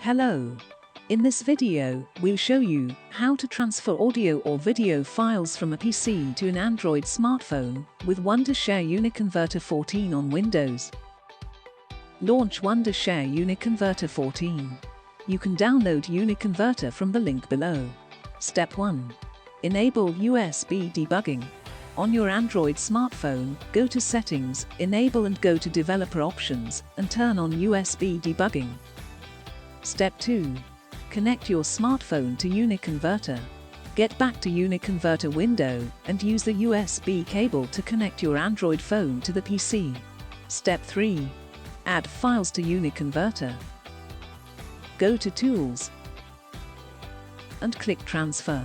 Hello. In this video, we'll show you how to transfer audio or video files from a PC to an Android smartphone with Wondershare UniConverter 14 on Windows. Launch Wondershare UniConverter 14. You can download UniConverter from the link below. Step 1. Enable USB debugging. On your Android smartphone, go to Settings, Enable and go to Developer Options, and turn on USB debugging. Step 2. Connect your smartphone to UniConverter. Get back to UniConverter window and use the USB cable to connect your Android phone to the PC. Step 3. Add files to UniConverter. Go to Tools and click Transfer.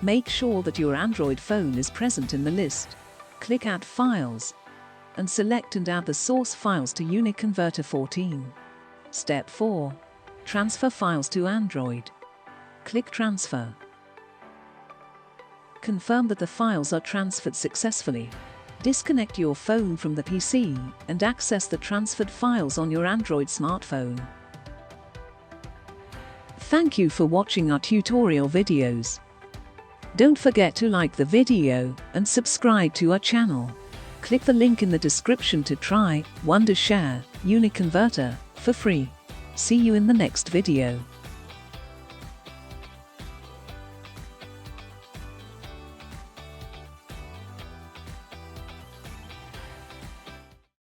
Make sure that your Android phone is present in the list. Click Add Files and select and add the source files to UniConverter 14. Step 4. Transfer files to Android. Click Transfer. Confirm that the files are transferred successfully. Disconnect your phone from the PC and access the transferred files on your Android smartphone. Thank you for watching our tutorial videos. Don't forget to like the video and subscribe to our channel. Click the link in the description to try Wondershare UniConverter for free. See you in the next video.